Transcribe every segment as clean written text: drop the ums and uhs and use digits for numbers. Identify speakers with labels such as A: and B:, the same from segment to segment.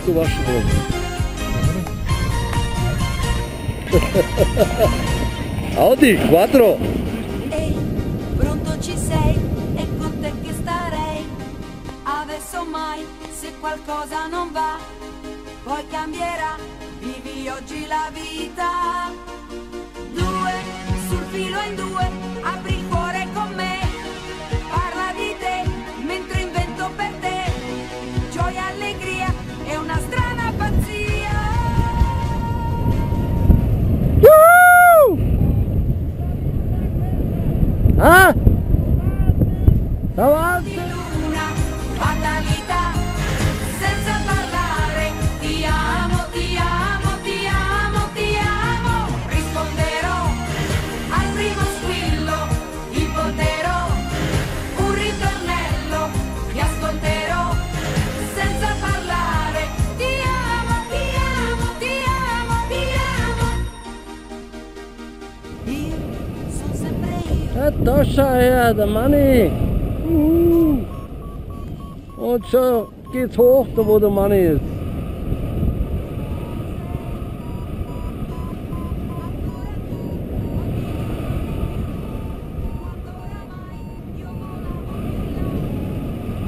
A: du warst schon dran. Audi, Quattro!
B: Ehi, pronto ci sei? È con te che starei. Adesso mai, se qualcosa non va, poi cambierà, vivi oggi la vita. Due, sul filo in due, apri il cuore con me. Parla di te, mentre invento per te. Gioia, allegria e una strana pazzia.
A: Ah! Davanti!
B: Di luna, fatalità, senza parlare. Ti amo, ti amo, ti amo, ti amo. Risponderò al primo squillo, ipoterò un ritornello. Ti ascolterò senza parlare. Ti amo, ti amo, ti amo, ti amo. Io sono sempre io.
A: Da schau her, der Manni! Und schon geht's hoch, da wo der Manni ist.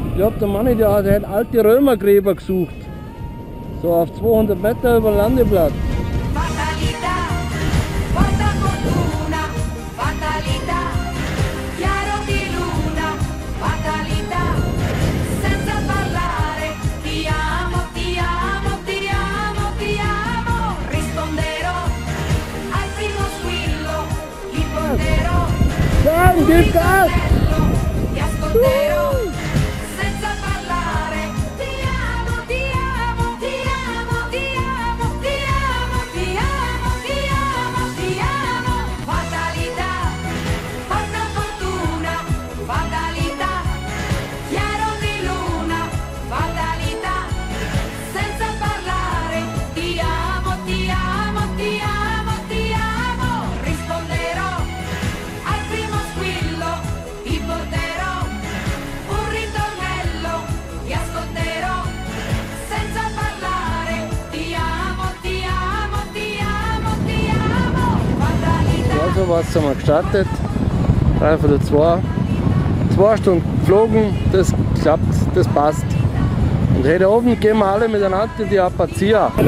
A: Ich glaube, der Manni, der hat alte Römergräber gesucht. So auf 200 Meter über den Landeplatz.
B: Fatalità, porta fortuna, fatalità, chiaro di luna, fatalità, senza parlare. Ti amo, ti amo, ti amo, ti amo. Risponderò al primo squillo, ipoterò
A: Dann gib Gas!
B: ti ascolterò senza parlare. Ti amo, ti amo, ti amo, ti amo, ti amo, ti amo, ti amo, ti amo. Fatalità, porta fortuna, fatalità, chiaro di luna, fatalità, senza parlare. Ti amo, ti amo, ti amo, ti amo. Risponderò al primo squillo, ti porterò un ritornello, ti ascolterò senza parlare. Ti amo, ti amo, ti amo, ti amo. Fatalità.
A: Also was haben wir gestartet. 3/2. 2 Stunden geflogen, das klappt, das passt. Und heute Abend gehen wir alle miteinander in die Apazia. Mit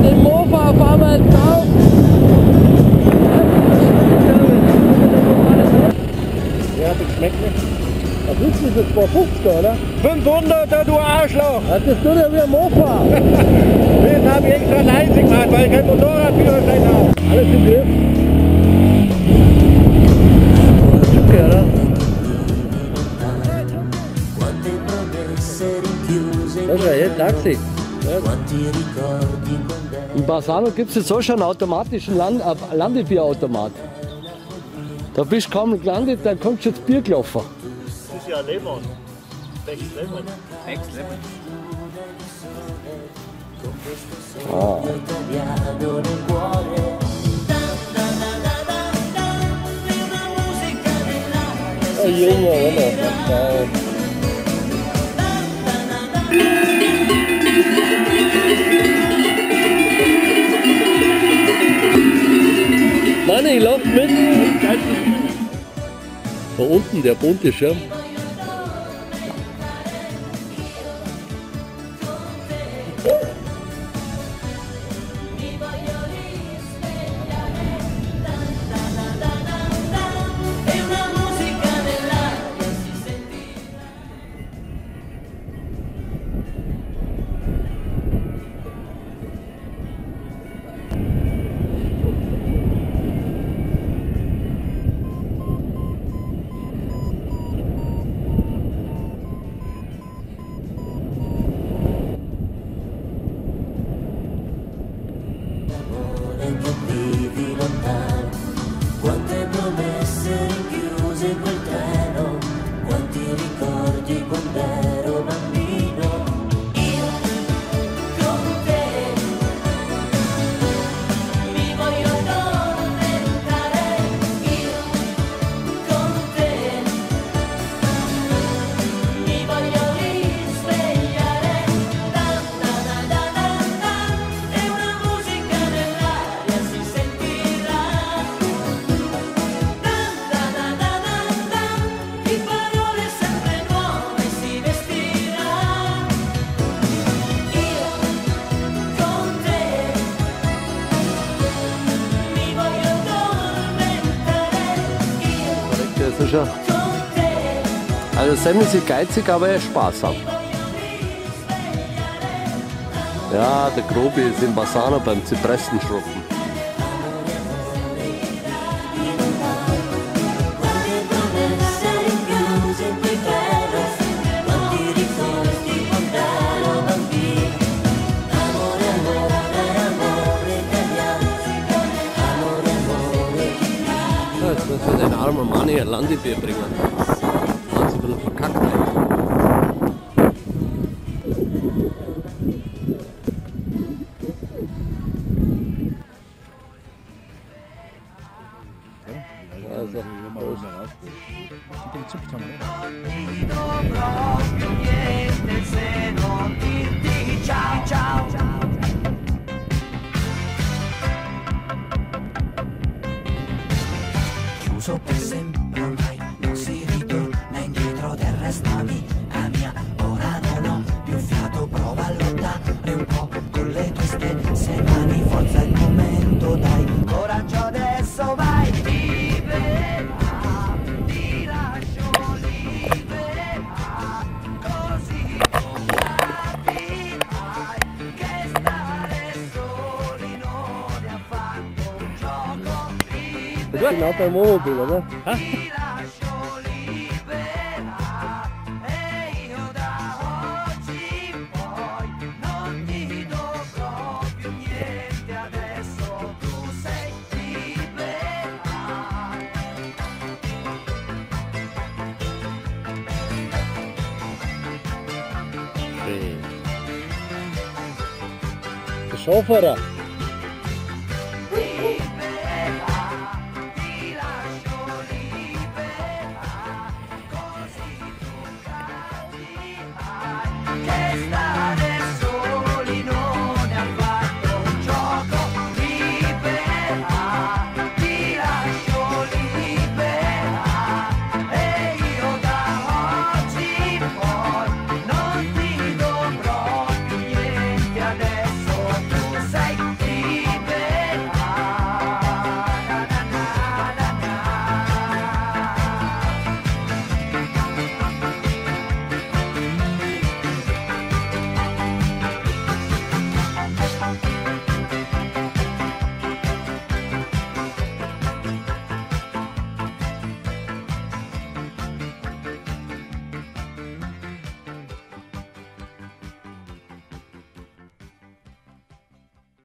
A: dem Mofa fahren wir jetzt auf. Ja, hat das geschmeckt nicht? Was ist das jetzt, 250, oder?
C: 500er, du Arschloch!
A: Das tut ja wie ein Mofa.
C: Den habe ich extra leise gemacht, weil ich kein Motorradführerschein habe.
A: Alles im Griff. Okay, oder?
D: Quante promesse rinchiuse
A: Das ist ja jetzt Taxi. Ja.
D: quanti ricordi quando ero.
A: In Bassano gibt es jetzt so schon einen automatischen Landebierautomat. Da bist du kaum gelandet, dann kommt schon das Bier gelaufen.
C: Das ist ja Lemon. Next Lemon.
D: Italiano nel cuore. È una musica dell'aria.
A: Oh, Junge, oder? Mann, ich lauf mit. Da unten der bunte Schirm.
D: È una musica dell'aria, si sentiva. Che vivi lontano, quante promesse rinchiuse in quel treno, quanti ricordi quando ero bambino. Io con te mi voglio addormentare. Io con te mi
A: du schon. Also Semmel ist geizig, aber er ist sparsam. Ja, der Grobi ist in Bassano beim Zypressenschrubben. Jetzt muss für den armen Mann hier ein Landebier bringen. Mann, so ein bisschen verkackt eigentlich. Also,
E: chiuso per sempre ormai, non si ritorna indietro, del resto amica mia, ora non ho più fiato, prova a lottare un po' con le tue stesse mani, forza il momento, dai, coraggio adesso vai, libera, ti lascio libera, così non capirai che stare soli non è affatto un gioco.
A: Genau beim Wohnmobil, oder?
E: Ti lascio libera e io da oggi in poi non ti dovrò più niente, adesso tu sei libera.
A: Der Schaufeler.